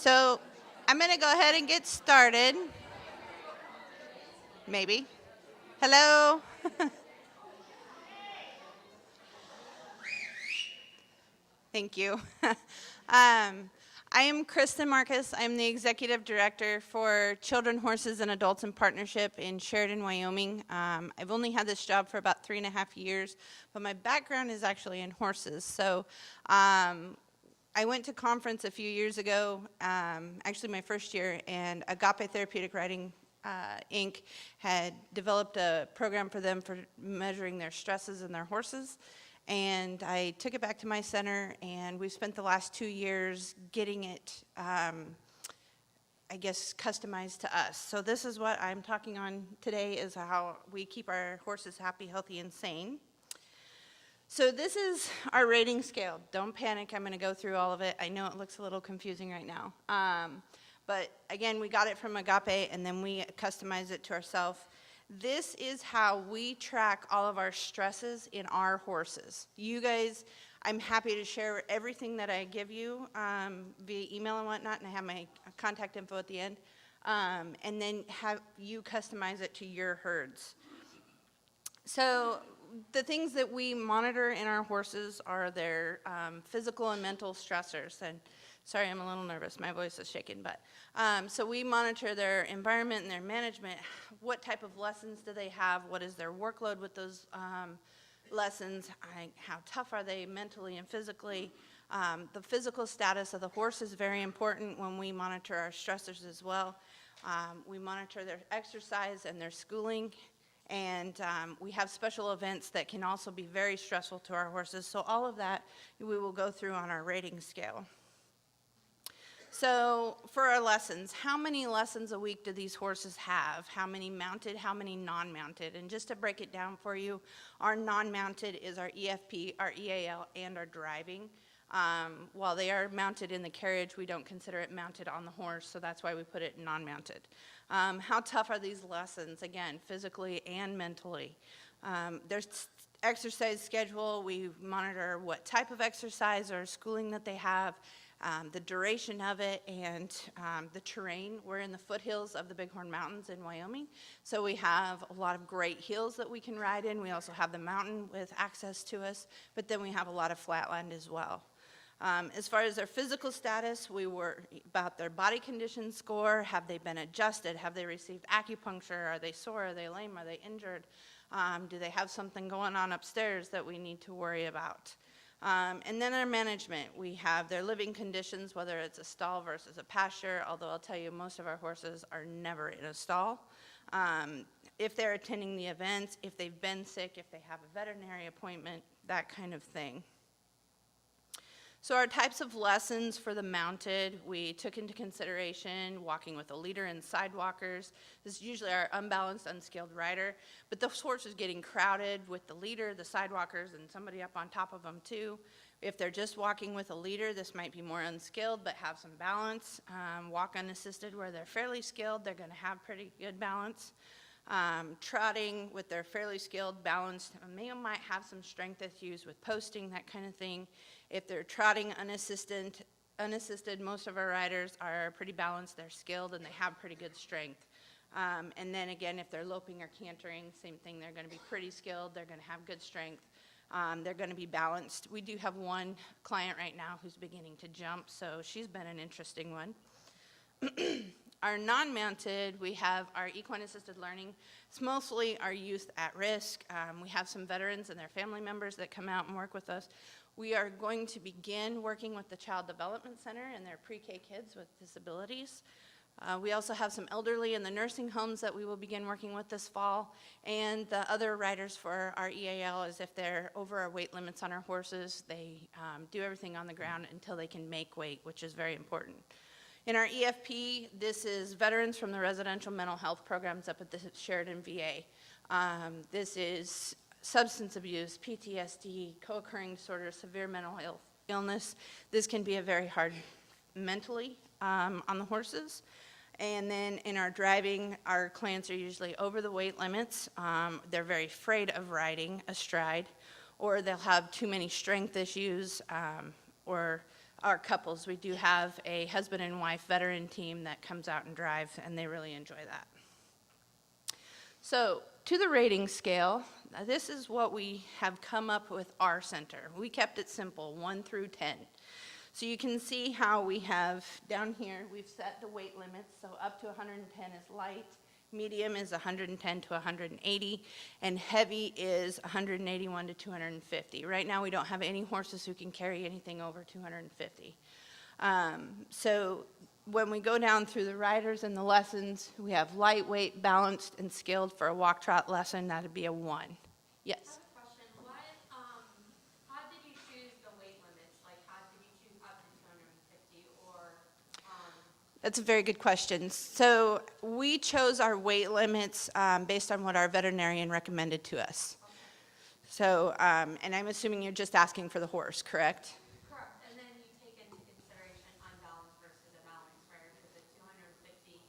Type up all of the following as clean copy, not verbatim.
So I'm going to go ahead and get started. Maybe. Hello. Thank you. I am Kristen Marcus. I'm the Executive Director for Children, Horses, and Adults in Partnership in Sheridan, Wyoming. I've only had this job for about 3.5 years, but my background is actually in horses. So I went to conference a few years ago, actually my first year, and Agape Therapeutic Riding Inc. had developed a program for them for measuring their stresses in their horses. And I took it back to my center, and we've spent the last 2 years getting it, customized to us. So this is what I'm talking on today, is how we keep our horses happy, healthy, and sane. So this is our rating scale. Don't panic, I'm gonna go through all of it. I know it looks a little confusing right now. But again, we got it from Agape, and then we customized it to ourselves. This is how we track all of our stresses in our horses. You guys, I'm happy to share everything that I give you via email and whatnot, and I have my contact info at the end, and then have you customize it to your herds. So the things that we monitor in our horses are their physical and mental stressors. And sorry, I'm a little nervous. My voice is shaking. But so we monitor their environment and their management. What type of lessons do they have? What is their workload with those lessons? How tough are they mentally and physically? The physical status of the horse is very important when we monitor our stressors as well. We monitor their exercise and their schooling. And we have special events that can also be very stressful to our horses. So all of that we will go through on our rating scale. So for our lessons, how many lessons a week do these horses have? How many mounted, how many non-mounted? And just to break it down for you, our non-mounted is our EFP, our EAL, and our driving. While they are mounted in the carriage, we don't consider it mounted on the horse, so that's why we put it non-mounted. How tough are these lessons? Again, physically and mentally. There's exercise schedule. We monitor what type of exercise or schooling that they have, the duration of it, and the terrain. We're in the foothills of the Bighorn Mountains in Wyoming, so we have a lot of great hills that we can ride in. We also have the mountain with access to us, but then we have a lot of flatland as well. As far as their physical status, we were about their body condition score. Have they been adjusted? Have they received acupuncture? Are they sore? Are they lame? Are they injured? Do they have something going on upstairs that we need to worry about? And then our management, we have their living conditions, whether it's a stall versus a pasture, although I'll tell you most of our horses are never in a stall. If they're attending the events, if they've been sick, if they have a veterinary appointment, that kind of thing. So our types of lessons for the mounted, we took into consideration walking with a leader and sidewalkers. This is usually our unbalanced, unskilled rider, but the horse is getting crowded with the leader, the sidewalkers, and somebody up on top of them too. If they're just walking with a leader, this might be more unskilled, but have some balance. Walk unassisted where they're fairly skilled, they're gonna have pretty good balance. Trotting with their fairly skilled, balanced, might have some strength issues with posting, that kind of thing. If they're trotting unassisted, most of our riders are pretty balanced, they're skilled, and they have pretty good strength. And then again, if they're loping or cantering, same thing, they're gonna be pretty skilled, they're gonna have good strength, they're gonna be balanced. We do have one client right now who's beginning to jump, so she's been an interesting one. Our non-mounted, we have our equine-assisted learning. It's mostly our youth at risk. We have some veterans and their family members that come out and work with us. We are going to begin working with the Child Development Center and their pre-K kids with disabilities. We also have some elderly in the nursing homes that we will begin working with this fall. And the other riders for our EAL is if they're over our weight limits on our horses, they do everything on the ground until they can make weight, which is very important. In our EFP, this is veterans from the residential mental health programs up at the Sheridan VA. This is substance abuse, PTSD, co-occurring disorders, severe mental illness. This can be a very hard mentally on the horses. And then in our driving, our clients are usually over the weight limits. They're very afraid of riding astride, or they'll have too many strength issues, or our couples. We do have a husband and wife veteran team that comes out and drives, and they really enjoy that. So to the rating scale, this is what we have come up with our center. We kept it simple, 1 through 10. So you can see how we have down here, we've set the weight limits. So up to 110 is light, medium is 110 to 180, and heavy is 181 to 250. Right now we don't have any horses who can carry anything over 250. So when we go down through the riders and the lessons, we have lightweight, balanced, and skilled. For a walk trot lesson, that would be a 1. Yes? I have a question. How did you choose the weight limits? Like, how did you choose up to 250 or? That's a very good question. So we chose our weight limits based on what our veterinarian recommended to us. Okay. So, and I'm assuming you're just asking for the horse, correct? Correct. And then you take into consideration unbalanced versus a balanced rider, because it's 250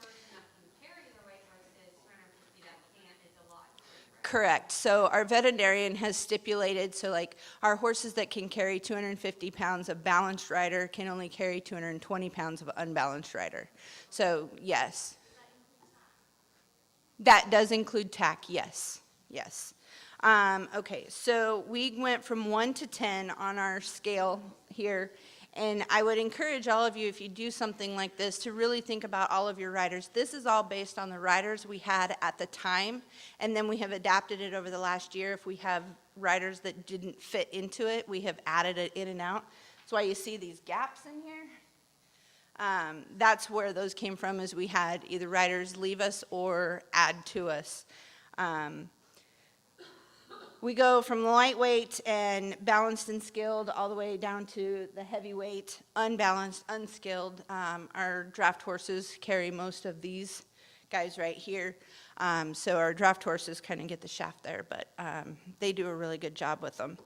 person that can carry the weight versus 250 that can't is a lot. Right? Correct. So our veterinarian has stipulated, so like our horses that can carry 250 pounds of balanced rider can only carry 220 pounds of unbalanced rider. So yes. That does include tack, yes, yes. Okay, so we went from 1 to 10 on our scale here, and I would encourage all of you, if you do something like this, to really think about all of your riders. This is all based on the riders we had at the time, and then we have adapted it over the last year. If we have riders that didn't fit into it, we have added it in and out. That's why you see these gaps in here. That's where those came from, is we had either riders leave us or add to us. We go from lightweight and balanced and skilled all the way down to the heavyweight, unbalanced, unskilled. Our draft horses carry most of these guys right here. So our draft horses kind of get the shaft there, but they do a really good job with them.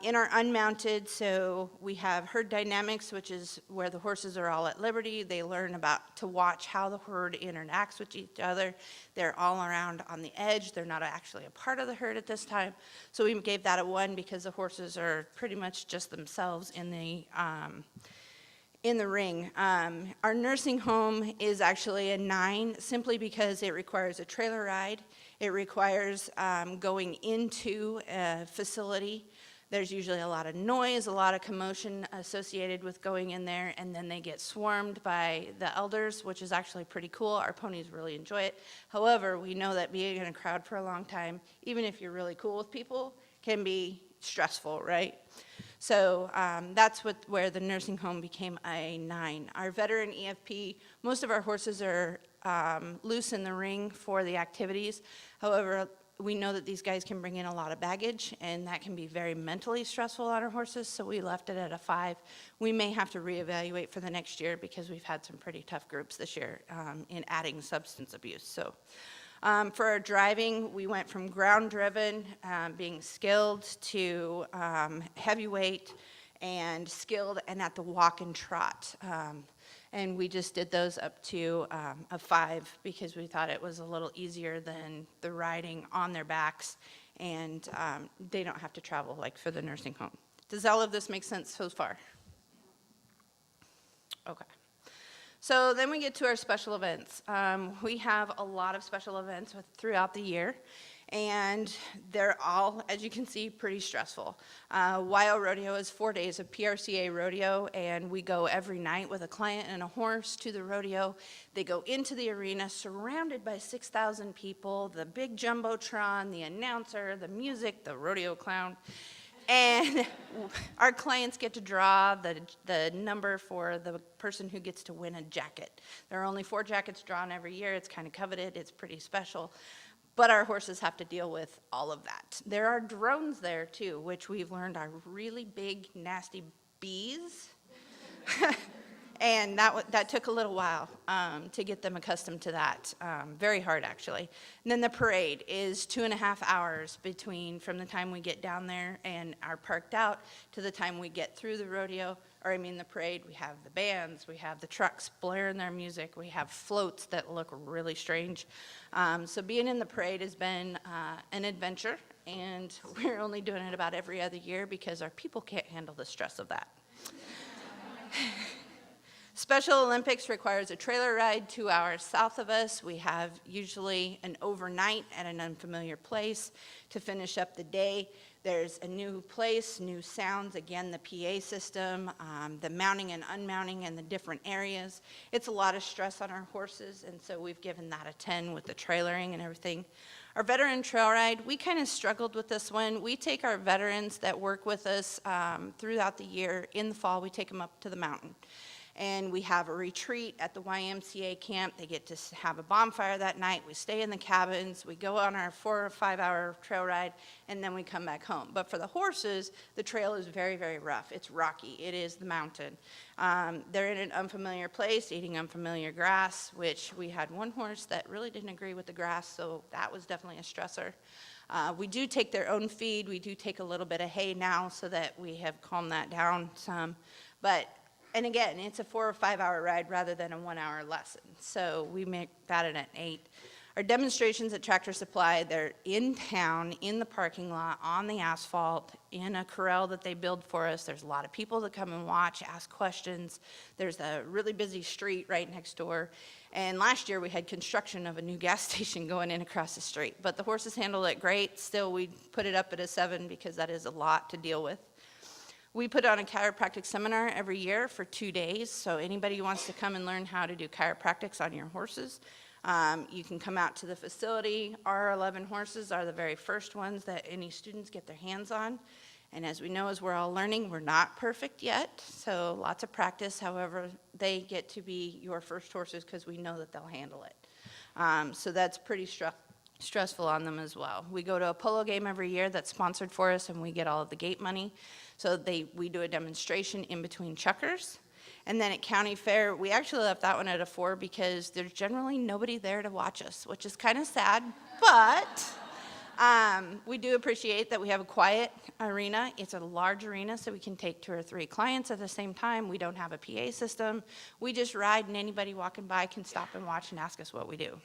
In our unmounted, so we have herd dynamics, which is where the horses are all at liberty. They learn to watch how the herd interacts with each other. They're all around on the edge. They're not actually a part of the herd at this time. So we gave that a 1 because the horses are pretty much just themselves in the ring. Our nursing home is actually a 9 simply because it requires a trailer ride. It requires going into a facility. There's usually a lot of noise, a lot of commotion associated with going in there, and then they get swarmed by the elders, which is actually pretty cool. Our ponies really enjoy it. However, we know that being in a crowd for a long time, even if you're really cool with people, can be stressful, right? So that's where the nursing home became a 9. Our veteran EFP, most of our horses are loose in the ring for the activities. However, we know that these guys can bring in a lot of baggage, and that can be very mentally stressful on our horses, so we left it at a 5. We may have to reevaluate for the next year because we've had some pretty tough groups this year in adding substance abuse. So for our driving, we went from ground-driven, being skilled, to heavyweight and skilled, and at the walk and trot. And we just did those up to a 5 because we thought it was a little easier than the riding on their backs, and they don't have to travel like for the nursing home. Does all of this make sense so far? Okay. So then we get to our special events. We have a lot of special events throughout the year, and they're all, as you can see, pretty stressful. YO Rodeo is 4 days of PRCA rodeo, and we go every night with a client and a horse to the rodeo. They go into the arena surrounded by 6,000 people, the big jumbotron, the announcer, the music, the rodeo clown. And our clients get to draw the number for the person who gets to win a jacket. There are only 4 jackets drawn every year. It's kind of coveted. It's pretty special. But our horses have to deal with all of that. There are drones there, too, which we've learned are really big, nasty bees. And that took a little while to get them accustomed to that. Very hard, actually. And then the parade is 2.5 hours from the time we get down there and are parked out to the time we get through the rodeo, the parade. We have the bands, we have the trucks blaring their music, we have floats that look really strange. So being in the parade has been an adventure, and we're only doing it about every other year because our people can't handle the stress of that. Special Olympics requires a trailer ride 2 hours south of us. We have usually an overnight at an unfamiliar place to finish up the day. There's a new place, new sounds, again, the PA system, the mounting and unmounting in the different areas. It's a lot of stress on our horses, and so we've given that a 10 with the trailering and everything. Our veteran trail ride, we kind of struggled with this one. We take our veterans that work with us throughout the year. In the fall, we take them up to the mountain. And we have a retreat at the YMCA camp. They get to have a bonfire that night. We stay in the cabins. We go on our 4 or 5 hour trail ride, and then we come back home. But for the horses, the trail is very, very rough. It's rocky. It is the mountain. They're in an unfamiliar place, eating unfamiliar grass, which we had one horse that really didn't agree with the grass, so that was definitely a stressor. We do take their own feed. We do take a little bit of hay now so that we have calmed that down some. And again, it's a 4 or 5 hour ride rather than a 1 hour lesson. So we make that an 8. Our demonstrations at Tractor Supply, they're in town, in the parking lot, on the asphalt, in a corral that they build for us. There's a lot of people that come and watch, ask questions. There's a really busy street right next door. And last year we had construction of a new gas station going in across the street. But the horses handled it great. Still, we put it up at a 7 because that is a lot to deal with. We put on a chiropractic seminar every year for 2 days, so anybody who wants to come and learn how to do chiropractics on your horses, you can come out to the facility. Our 11 horses are the very first ones that any students get their hands on. And as we know, as we're all learning, we're not perfect yet, so lots of practice. However, they get to be your first horses because we know that they'll handle it. So that's pretty stressful on them as well. We go to a polo game every year that's sponsored for us, and we get all of the gate money. So we do a demonstration in between chuckers. And then at County Fair, we actually left that one at a 4 because there's generally nobody there to watch us, which is kind of sad. But we do appreciate that we have a quiet arena. It's a large arena, so we can take 2 or 3 clients at the same time. We don't have a PA system. We just ride, and anybody walking by can stop and watch and ask us what we do.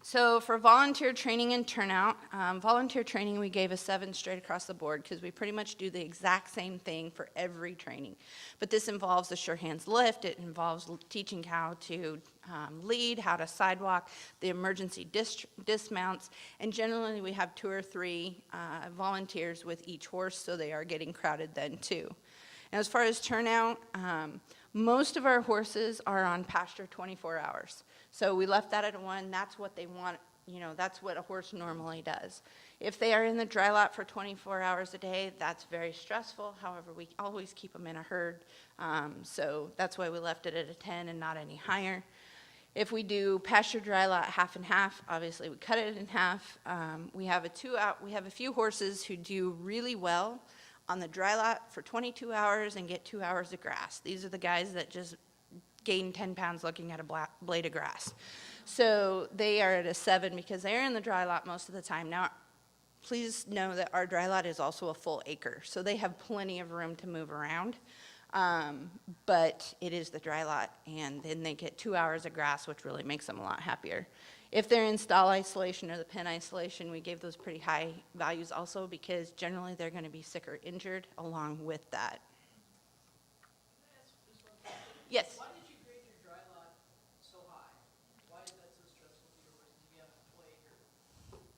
So for volunteer training and turnout, volunteer training we gave a 7 straight across the board because we pretty much do the exact same thing for every training. But this involves the sure hands lift, it involves teaching how to lead, how to sidewalk, the emergency dismounts, and generally we have 2 or 3 volunteers with each horse, so they are getting crowded then too. And as far as turnout, most of our horses are on pasture 24 hours. So we left that at a 1. That's what they want, that's what a horse normally does. If they are in the dry lot for 24 hours a day, that's very stressful. However, we always keep them in a herd. So that's why we left it at a 10 and not any higher. If we do pasture dry lot half and half, obviously we cut it in half. We have a few horses who do really well on the dry lot for 22 hours and get 2 hours of grass. These are the guys that just gain 10 pounds looking at a blade of grass. So they are at a 7 because they're in the dry lot most of the time. Now, please know that our dry lot is also a full acre, so they have plenty of room to move around. But it is the dry lot, and then they get 2 hours of grass, which really makes them a lot happier. If they're in stall isolation or the pen isolation, we gave those pretty high values also because generally they're going to be sick or injured along with that. Yes? Why did you grade your dry lot so high? Why is that so stressful for your horses if you have a full acre?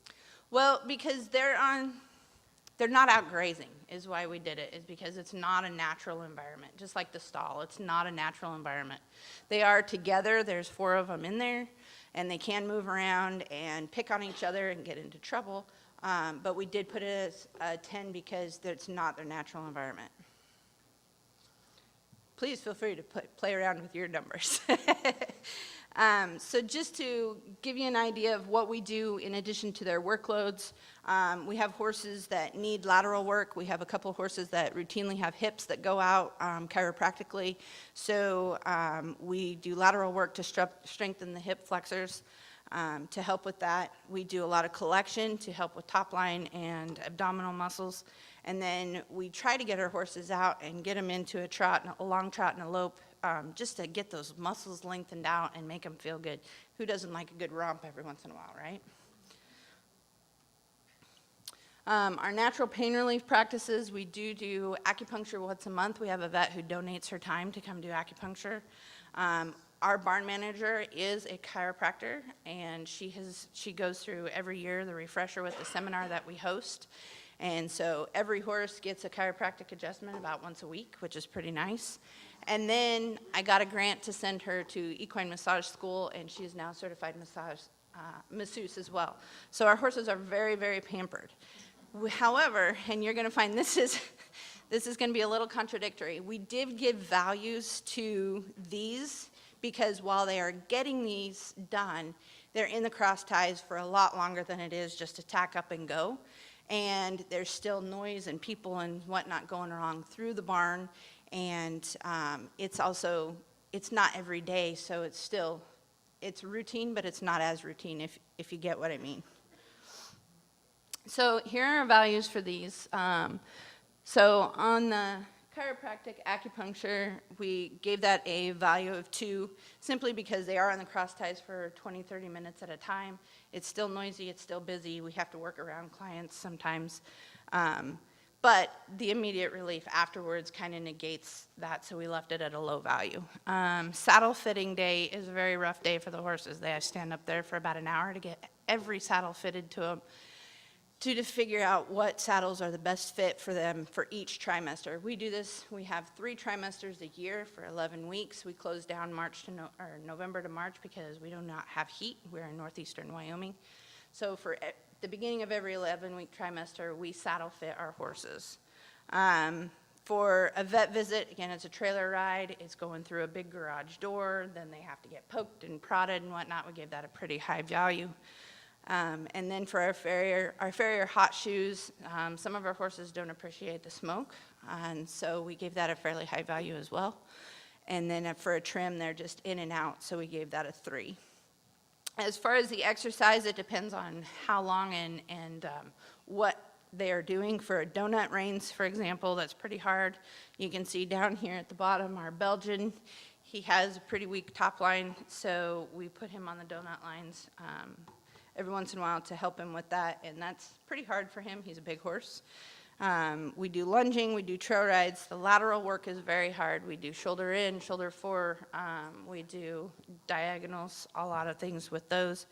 Well, because they're not out grazing is why we did it, is because it's not a natural environment, just like the stall. It's not a natural environment. They are together. There's 4 of them in there, and they can move around and pick on each other and get into trouble. But we did put it as a 10 because it's not their natural environment. Please feel free to play around with your numbers. So just to give you an idea of what we do in addition to their workloads, we have horses that need lateral work. We have a couple horses that routinely have hips that go out chiropractically. So we do lateral work to strengthen the hip flexors. To help with that, we do a lot of collection to help with top line and abdominal muscles. And then we try to get our horses out and get them into a trot, a long trot and a lope, just to get those muscles lengthened out and make them feel good. Who doesn't like a good romp every once in a while, right? Our natural pain relief practices, we do acupuncture once a month. We have a vet who donates her time to come do acupuncture. Our barn manager is a chiropractor, and she goes through every year the refresher with the seminar that we host. And so every horse gets a chiropractic adjustment about once a week, which is pretty nice. And then I got a grant to send her to equine massage school, and she is now certified masseuse as well. So our horses are very, very pampered. However, and you're going to find this is going to be a little contradictory. We did give values to these because while they are getting these done, they're in the cross ties for a lot longer than it is just to tack up and go. And there's still noise and people and whatnot going wrong through the barn. And it's not every day, so it's routine, but it's not as routine if you get what I mean. So here are our values for these. So on the chiropractic acupuncture, we gave that a value of 2, simply because they are on the cross ties for 20, 30 minutes at a time. It's still noisy, it's still busy, we have to work around clients sometimes. But the immediate relief afterwards kind of negates that, so we left it at a low value. Saddle fitting day is a very rough day for the horses. They have to stand up there for about an hour to get every saddle fitted to them, to figure out what saddles are the best fit for them for each trimester. We do this, we have 3 trimesters a year for 11 weeks. We close down November to March because we do not have heat. We're in northeastern Wyoming. So for the beginning of every 11-week trimester, we saddle fit our horses. For a vet visit, again, it's a trailer ride. It's going through a big garage door. Then they have to get poked and prodded and whatnot. We gave that a pretty high value. And then for our farrier hot shoes, some of our horses don't appreciate the smoke, and so we gave that a fairly high value as well. And then for a trim, they're just in and out, so we gave that a 3. As far as the exercise, it depends on how long and what they are doing. For donut reins, for example, that's pretty hard. You can see down here at the bottom, our Belgian, he has a pretty weak top line, so we put him on the donut lines every once in a while to help him with that, and that's pretty hard for him. He's a big horse. We do lunging, we do trail rides. The lateral work is very hard. We do shoulder in, shoulder for, we do diagonals, a lot of things with those.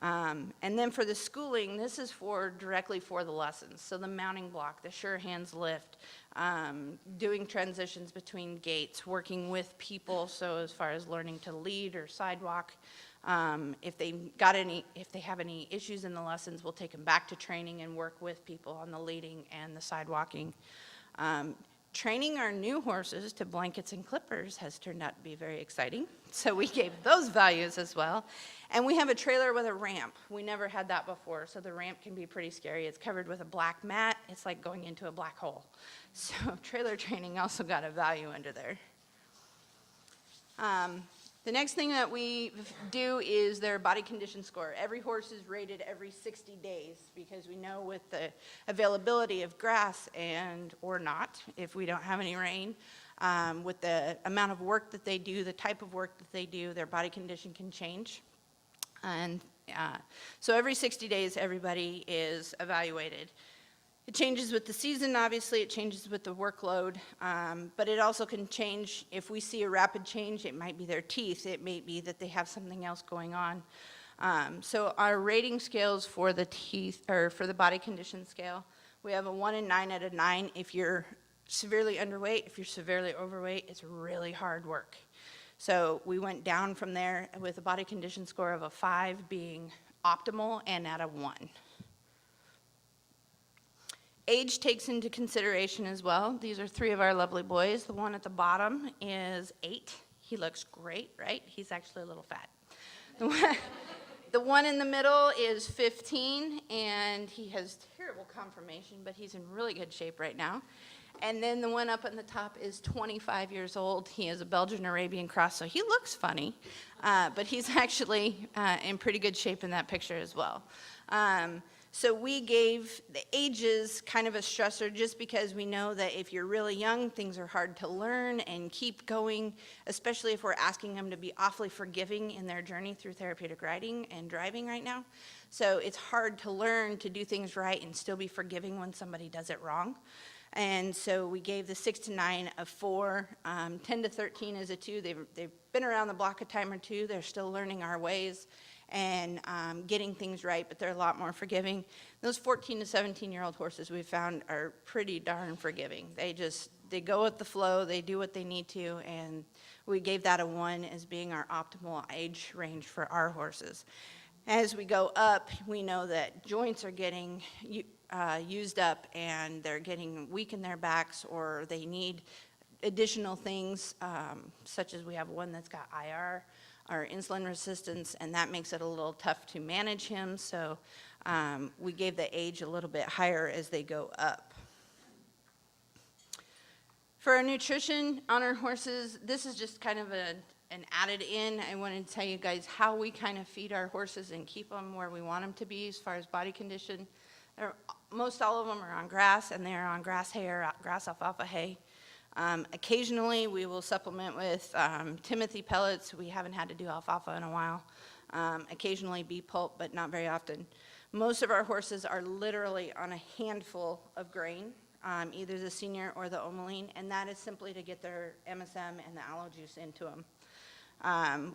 And then for the schooling, this is directly for the lessons. So the mounting block, the sure hands lift, doing transitions between gaits, working with people, so as far as learning to lead or sidewalk. If they have any issues in the lessons, we'll take them back to training and work with people on the leading and the sidewalking. Training our new horses to blankets and clippers has turned out to be very exciting, so we gave those values as well. And we have a trailer with a ramp. We never had that before, so the ramp can be pretty scary. It's covered with a black mat. It's like going into a black hole. So trailer training also got a value under there. The next thing that we do is their body condition score. Every horse is rated every 60 days because we know with the availability of grass or not, if we don't have any rain, with the amount of work that they do, the type of work that they do, their body condition can change. And so every 60 days, everybody is evaluated. It changes with the season, obviously, it changes with the workload, but it also can change. If we see a rapid change, it might be their teeth, it may be that they have something else going on. So our rating scales for the teeth, or for the body condition scale, we have a 1 and 9 out of 9. If you're severely underweight, if you're severely overweight, it's really hard work. So we went down from there with a body condition score of a 5 being optimal and at a 1. Age takes into consideration as well. These are 3 of our lovely boys. The one at the bottom is 8. He looks great, right? He's actually a little fat. The one in the middle is 15, and he has terrible conformation, but he's in really good shape right now. And then the one up on the top is 25 years old. He is a Belgian Arabian cross, so he looks funny, but he's actually in pretty good shape in that picture as well. So we gave the ages kind of a stressor just because we know that if you're really young, things are hard to learn and keep going, especially if we're asking them to be awfully forgiving in their journey through therapeutic riding and driving right now. So it's hard to learn to do things right and still be forgiving when somebody does it wrong. And so we gave the 6 to 9 a 4, 10 to 13 is a 2. They've been around the block a time or two. They're still learning our ways and getting things right, but they're a lot more forgiving. Those 14 to 17-year-old horses we found are pretty darn forgiving. They go with the flow, they do what they need to, and we gave that a 1 as being our optimal age range for our horses. As we go up, we know that joints are getting used up and they're getting weak in their backs, or they need additional things, such as we have one that's got IR, or insulin resistance, and that makes it a little tough to manage him. So we gave the age a little bit higher as they go up. For our nutrition on our horses, this is just kind of an added in. I wanted to tell you guys how we kind of feed our horses and keep them where we want them to be as far as body condition. Most all of them are on grass, and they're on grass hay or grass alfalfa hay. Occasionally, we will supplement with Timothy pellets. We haven't had to do alfalfa in a while. Occasionally bee pulp, but not very often. Most of our horses are literally on a handful of grain, either the senior or the omeline, and that is simply to get their MSM and the aloe juice into them.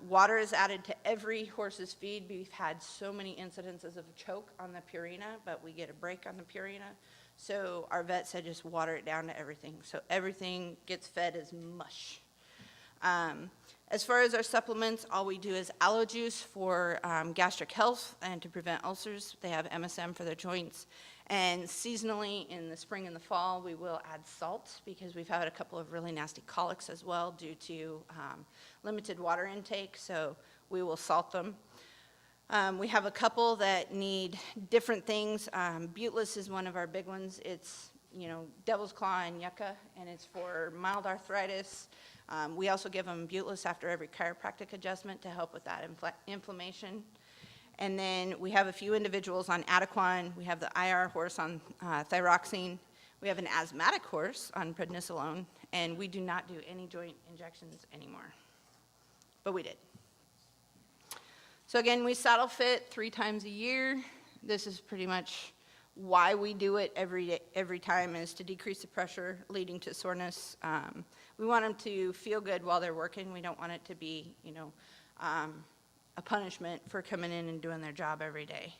Water is added to every horse's feed. We've had so many incidences of choke on the Purina, but we get a break on the Purina. So our vet said just water it down to everything. So everything gets fed as mush. As far as our supplements, all we do is aloe juice for gastric health and to prevent ulcers. They have MSM for their joints. And seasonally, in the spring and the fall, we will add salt because we've had a couple of really nasty colics as well due to limited water intake. So we will salt them. We have a couple that need different things. Buteless is one of our big ones. It's, devil's claw and yucca, and it's for mild arthritis. We also give them Buteless after every chiropractic adjustment to help with that inflammation. And then we have a few individuals on Adequan. We have the IR horse on thyroxine. We have an asthmatic horse on prednisolone, and we do not do any joint injections anymore. But we did. So again, we saddle fit 3 times a year. This is pretty much why we do it every time, is to decrease the pressure leading to soreness. We want them to feel good while they're working. We don't want it to be, a punishment for coming in and doing their job every day.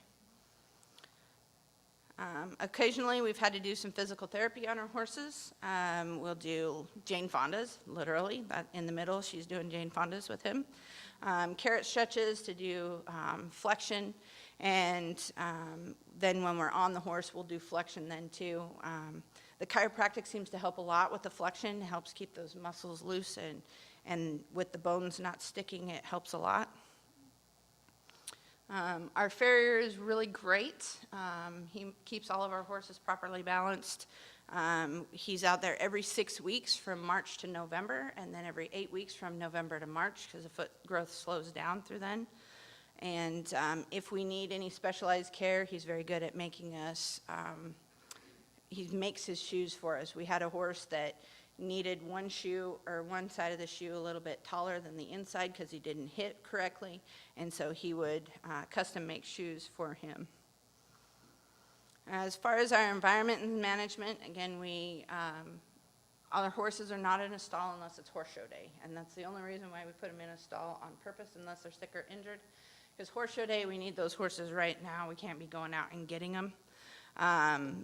Occasionally, we've had to do some physical therapy on our horses. We'll do Jane Fonda's, literally, that in the middle, she's doing Jane Fonda's with him. Carrot stretches to do flexion, and then when we're on the horse, we'll do flexion then too. The chiropractic seems to help a lot with the flexion. It helps keep those muscles loose, and with the bones not sticking, it helps a lot. Our farrier is really great. He keeps all of our horses properly balanced. He's out there every 6 weeks from March to November, and then every 8 weeks from November to March, because the foot growth slows down through then. And if we need any specialized care, he's very good at making us, he makes his shoes for us. We had a horse that needed one shoe or one side of the shoe a little bit taller than the inside because he didn't hit correctly, and so he would custom make shoes for him. As far as our environment and management, again, all our horses are not in a stall unless it's horse show day, and that's the only reason why we put them in a stall on purpose, unless they're sick or injured. Because horse show day, we need those horses right now. We can't be going out and getting them.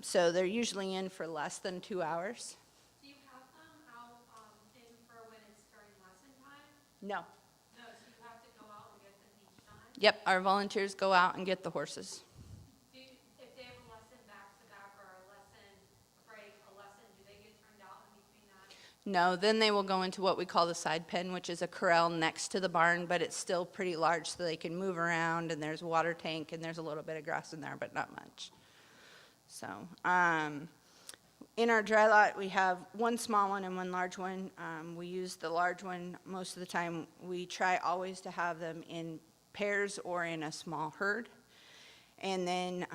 So they're usually in for less than 2 hours. Do you have them out in for when it's during lesson time? No. No, so you have to go out and get them each time? Yep, our volunteers go out and get the horses. If they have a lesson back-to-back or a lesson break, do they get turned out in between that? No, then they will go into what we call the side pen, which is a corral next to the barn, but it's still pretty large so they can move around, and there's a water tank, and there's a little bit of grass in there, but not much. So, in our dry lot, we have one small one and one large one. We use the large one most of the time. We try always to have them in pairs or in a small herd. And then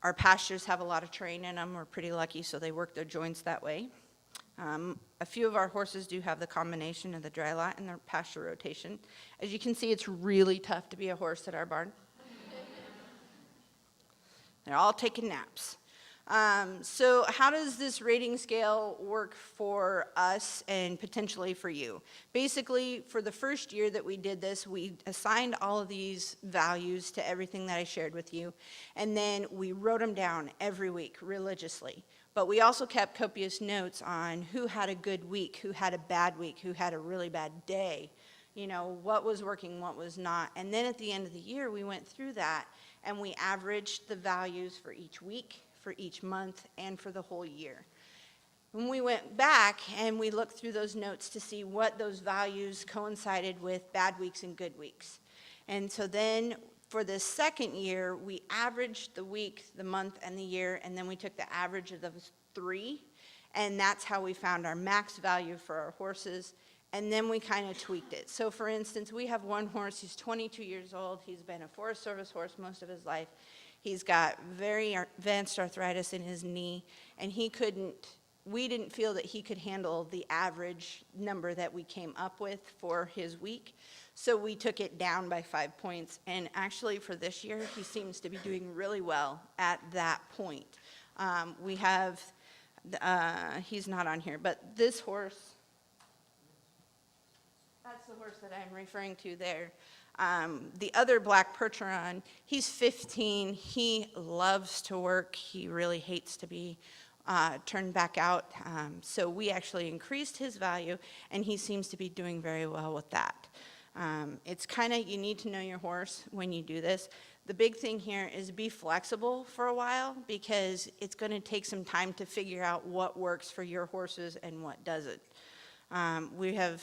Our pastures have a lot of terrain in them. We're pretty lucky, so they work their joints that way. A few of our horses do have the combination of the dry lot and the pasture rotation. As you can see, it's really tough to be a horse at our barn. They're all taking naps. So how does this rating scale work for us and potentially for you? Basically, for the first year that we did this, we assigned all of these values to everything that I shared with you, and then we wrote them down every week religiously. But we also kept copious notes on who had a good week, who had a bad week, who had a really bad day, you know, what was working, what was not. And then at the end of the year, we went through that and we averaged the values for each week, for each month, and for the whole year. When we went back and we looked through those notes to see what those values coincided with bad weeks and good weeks. And so then for the second year, we averaged the week, the month, and the year, and then we took the average of those three, and that's how we found our max value for our horses, and then we kind of tweaked it. So for instance, we have one horse, he's 22 years old, he's been a Forest Service horse most of his life. He's got very advanced arthritis in his knee, and we didn't feel that he could handle the average number that we came up with for his week. So we took it down by 5 points, and actually for this year, he seems to be doing really well at that point. We have, he's not on here, but this horse, that's the horse that I'm referring to there. The other black Percheron, he's 15. He loves to work. He really hates to be turned back out. So we actually increased his value, and he seems to be doing very well with that. It's kind of, you need to know your horse when you do this. The big thing here is be flexible for a while, because it's going to take some time to figure out what works for your horses and what doesn't. We have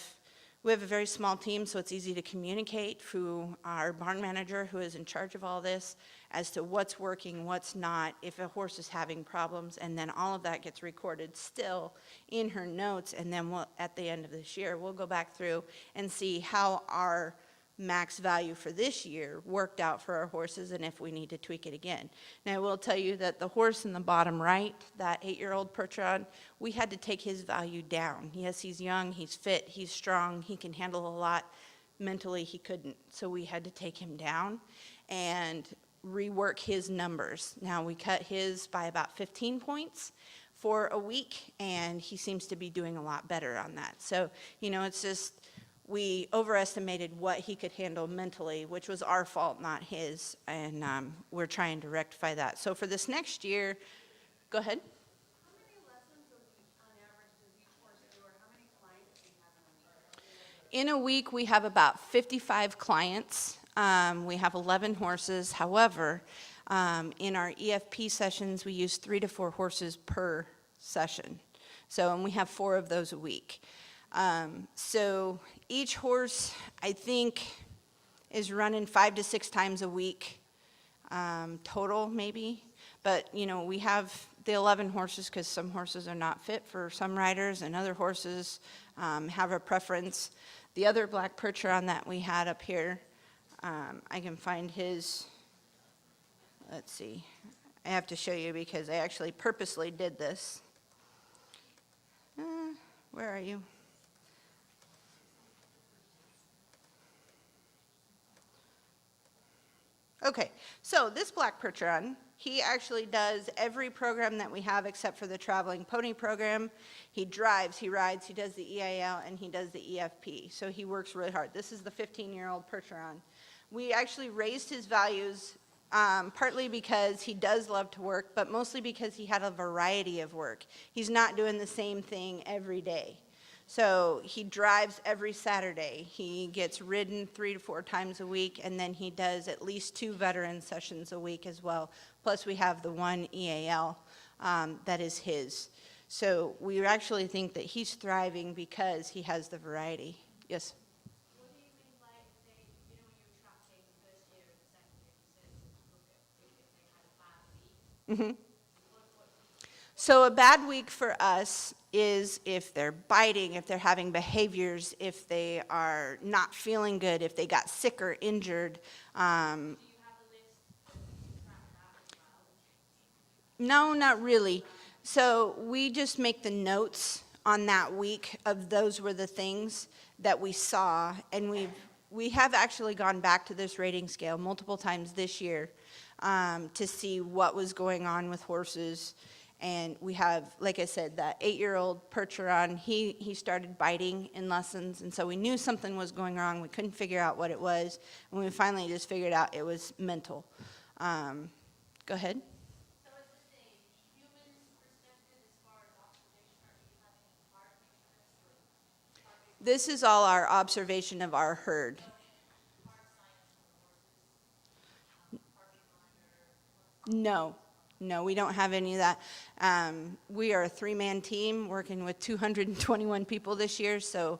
a very small team, so it's easy to communicate through our barn manager, who is in charge of all this, as to what's working, what's not, if a horse is having problems, and then all of that gets recorded still in her notes, and then at the end of this year, we'll go back through and see how our max value for this year worked out for our horses and if we need to tweak it again. Now, I will tell you that the horse in the bottom right, that 8-year-old Percheron, we had to take his value down. Yes, he's young, he's fit, he's strong, he can handle a lot. Mentally, he couldn't, so we had to take him down and rework his numbers. Now, we cut his by about 15 points for a week, and he seems to be doing a lot better on that. So, you know, it's just, we overestimated what he could handle mentally, which was our fault, not his, and we're trying to rectify that. So for this next year, go ahead. How many lessons a week on average does each horse do, or how many clients do you have in a week? In a week, we have about 55 clients. We have 11 horses. However, in our EFP sessions, we use 3 to 4 horses per session. So, and we have 4 of those a week. So each horse, I think, is running 5 to 6 times a week, total maybe. But, you know, we have the 11 horses because some horses are not fit for some riders, and other horses have a preference. The other black Percheron that we had up here, I can find his, let's see. I have to show you because I actually purposely did this. Where are you? Okay, so this black Percheron, he actually does every program that we have except for the traveling pony program. He drives, he rides, he does the EIL, and he does the EFP. So he works really hard. This is the 15-year-old Percheron. We actually raised his values partly because he does love to work, but mostly because he had a variety of work. He's not doing the same thing every day. So he drives every Saturday. He gets ridden 3 to 4 times a week, and then he does at least 2 veteran sessions a week as well. Plus we have the 1 EAL that is his. So we actually think that he's thriving because he has the variety. Yes? What do you mean by, say, you know, when you were tracking the first year and the second year, you said look at if they had a bad week? Mm-hmm. So a bad week for us is if they're biting, if they're having behaviors, if they are not feeling good, if they got sick or injured. Do you have a list that you track that as well? No, not really. So we just make the notes on that week of those were the things that we saw, and we have actually gone back to this rating scale multiple times this year to see what was going on with horses. And we have, like I said, that 8-year-old Percheron, he started biting in lessons, and so we knew something was going wrong. We couldn't figure out what it was, and we finally just figured out it was mental. Go ahead. So is this a human perspective as far as observation, or do you have any hard metrics or This is all our observation of our herd. hard science from the horses, parking No, no, we don't have any of that. We are a 3-man team working with 221 people this year, so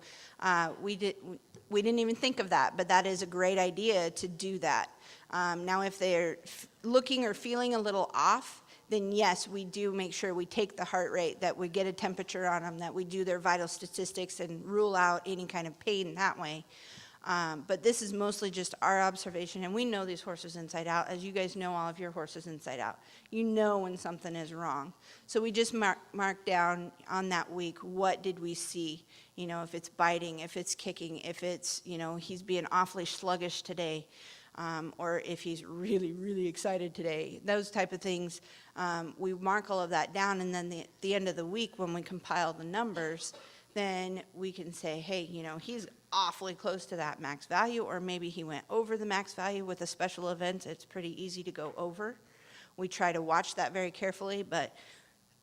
we didn't even think of that, but that is a great idea to do that. Now, if they're looking or feeling a little off, then yes, we do make sure we take the heart rate, that we get a temperature on them, that we do their vital statistics and rule out any kind of pain that way. But this is mostly just our observation, and we know these horses inside out, as you guys know all of your horses inside out. You know when something is wrong. So we just mark down on that week, what did we see? You know, if it's biting, if it's kicking, if it's, you know, he's being awfully sluggish today, or if he's really, really excited today. Those type of things, we mark all of that down, and then at the end of the week, when we compile the numbers, then we can say, hey, you know, he's awfully close to that max value, or maybe he went over the max value. With a special event, it's pretty easy to go over. We try to watch that very carefully, but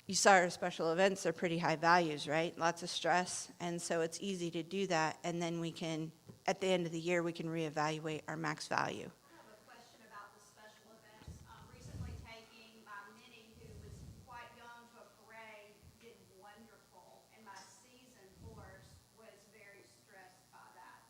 you saw our special events, they're pretty high values, right? Lots of stress, and so it's easy to do that, and then we can, at the end of the year, we can reevaluate our max value. I have a question about the special events. Recently taking my Minnie, who was quite young, to a parade, did wonderful, and my seasoned horse was very stressed by that.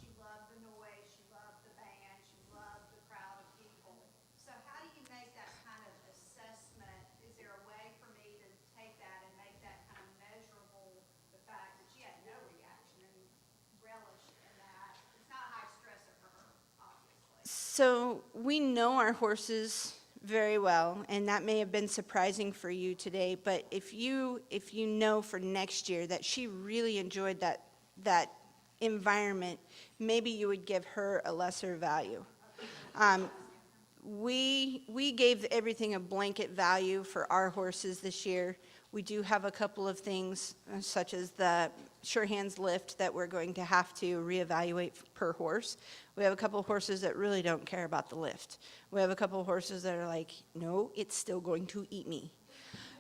She loved the noise, she loved the band, she loved the crowd of people. So how do you make that kind of assessment? Is there a way for me to take that and make that kind of measurable, the fact that she had no reaction and relish in that? It's not a high stressor for her, obviously. So we know our horses very well, and that may have been surprising for you today, but if you know for next year that she really enjoyed that environment, maybe you would give her a lesser value. We gave everything a blanket value for our horses this year. We do have a couple of things, such as the sure hands lift, that we're going to have to reevaluate per horse. We have a couple of horses that really don't care about the lift. We have a couple of horses that are like, no, it's still going to eat me.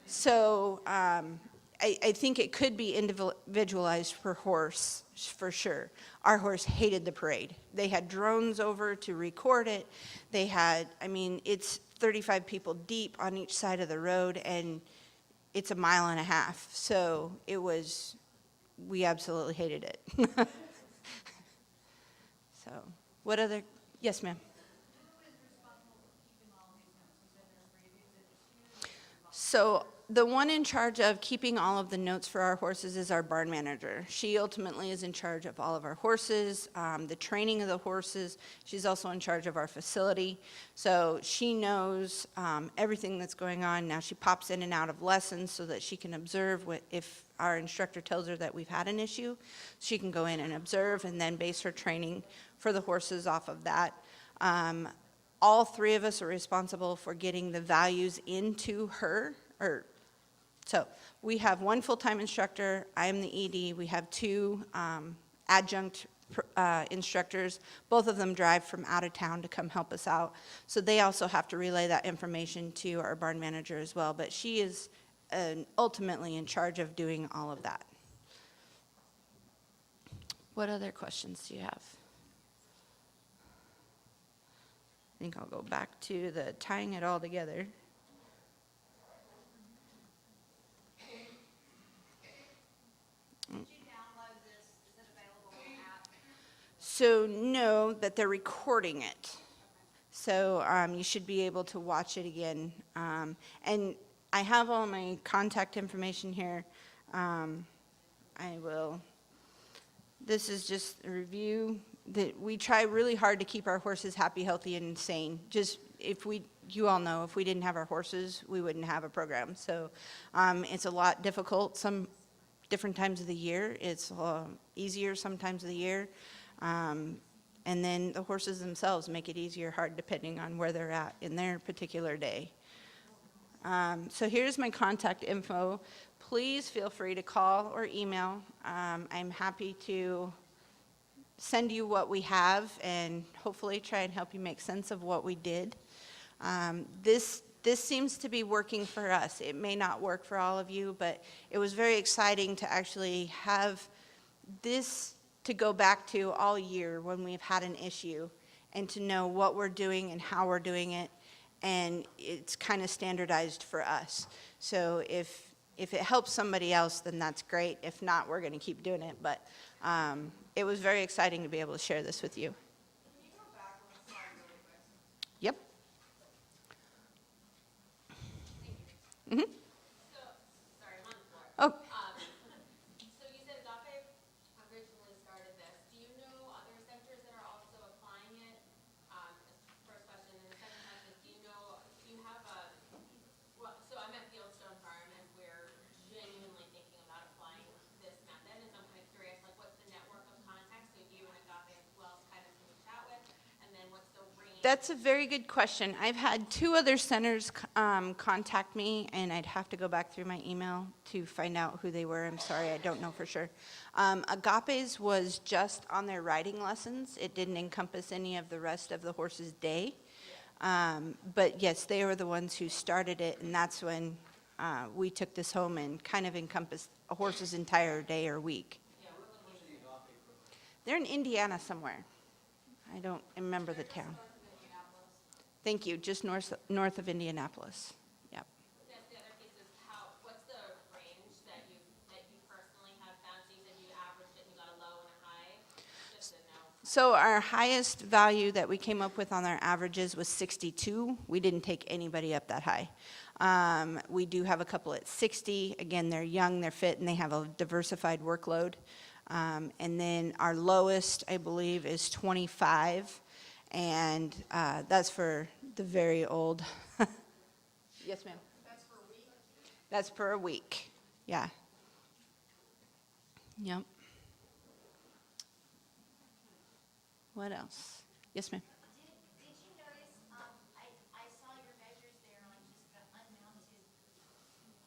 So I think it could be individualized per horse, for sure. Our horse hated the parade. They had drones over to record it. They had, I mean, it's 35 people deep on each side of the road, and it's 1.5 miles. So it was, we absolutely hated it. So, what other, yes, ma'am? So the one in charge of keeping all of the notes for our horses is our barn manager. She ultimately is in charge of all of our horses, the training of the horses. She's also in charge of our facility. So she knows everything that's going on. Now she pops in and out of lessons so that she can observe if our instructor tells her that we've had an issue. She can go in and observe and then base her training for the horses off of that. All 3 of us are responsible for getting the values into her, so we have 1 full-time instructor, I am the ED, we have 2 adjunct instructors. Both of them drive from out of town to come help us out. So they also have to relay that information to our barn manager as well, but she is ultimately in charge of doing all of that. What other questions do you have? I think I'll go back to the tying it all together. Did you download this? Is it available on the app? So know that they're recording it. So you should be able to watch it again. And I have all my contact information here. I will, this is just a review that we try really hard to keep our horses happy, healthy, and sane. Just if we you all know, if we didn't have our horses, we wouldn't have a program. So it's a lot difficult some different times of the year. It's easier sometimes of the year. And then the horses themselves make it easier or hard depending on where they're at in their particular day. So here's my contact info. Please feel free to call or email. I'm happy to send you what we have and hopefully try and help you make sense of what we did. This seems to be working for us. It may not work for all of you, but it was very exciting to actually have this to go back to all year when we've had an issue and to know what we're doing and how we're doing it, and it's kind of standardized for us. So if it helps somebody else, then that's great. If not, we're going to keep doing it, but it was very exciting to be able to share this with you. Can you go back on the slide really quick? Yep. So, sorry, I'm on the floor. Oh, So you said Agape originally started this. Do you know other centers that are also applying it? First question, and the second question is, do you have so I'm at Fieldstone Farm, and we're genuinely thinking about applying this method, and so I'm kind of curious, like, what's the network of contacts with you and Agape, who else kind of can we chat with, and then what's the range? that's a very good question. I've had 2 other centers contact me, and I'd have to go back through my email to find out who they were. I'm sorry, I don't know for sure. Agape's was just on their riding lessons. It didn't encompass any of the rest of the horse's day. But yes, they were the ones who started it, and that's when we took this home and kind of encompassed a horse's entire day or week. They're in Indiana somewhere. I don't remember the town. Thank you, just north of Indianapolis. Yep. That's the other piece is what's the range that you personally have found? So you said you averaged it and you got a low and a high, just to know. So our highest value that we came up with on our averages was 62. We didn't take anybody up that high. We do have a couple at 60. Again, they're young, they're fit, and they have a diversified workload. And then our lowest, I believe, is 25. And that's for the very old. Yes, ma'am. That's for a week? That's per a week. Yeah. Yep. What else? Yes, ma'am. Did you notice, I saw your measures there on just the unmounted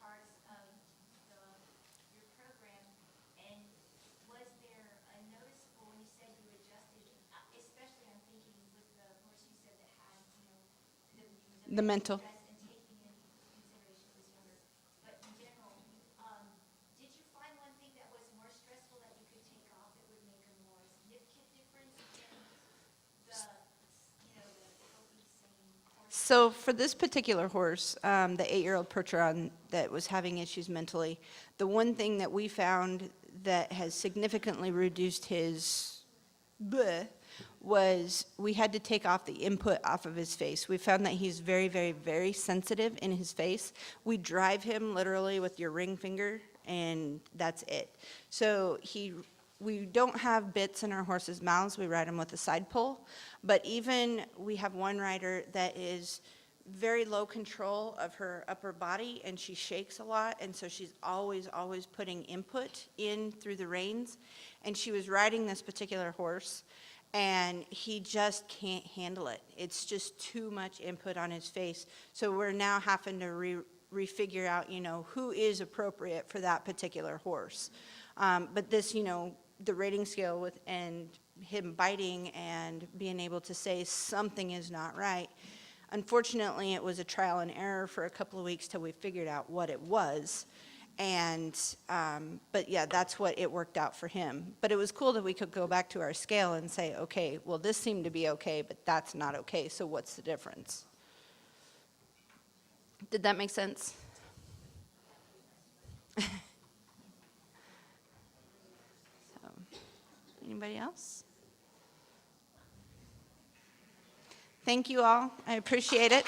parts of your program, and was there a noticeable, when you said you adjusted, especially I'm thinking with the horse you said that had, The mental. and taking into consideration was younger, but in general, did you find one thing that was more stressful that you could take off that would make a more significant difference in the healthy, sane horse? So for this particular horse, the 8-year-old Percheron that was having issues mentally, the one thing that we found that has significantly reduced his bleh was we had to take off the input off of his face. We found that he's very, very, very sensitive in his face. We drive him literally with your ring finger, and that's it. So we don't have bits in our horses' mouths. We ride them with a side pull. But even we have one rider that is very low control of her upper body, and she shakes a lot, and so she's always putting input in through the reins. And she was riding this particular horse, and he just can't handle it. It's just too much input on his face. So we're now having to refigure out, who is appropriate for that particular horse. But this, the rating scale and him biting and being able to say something is not right. Unfortunately, it was a trial and error for a couple of weeks till we figured out what it was. And, but yeah, that's what it worked out for him. But it was cool that we could go back to our scale and say, okay, well, this seemed to be okay, but that's not okay, so what's the difference? Did that make sense? So, anybody else? Thank you all. I appreciate it.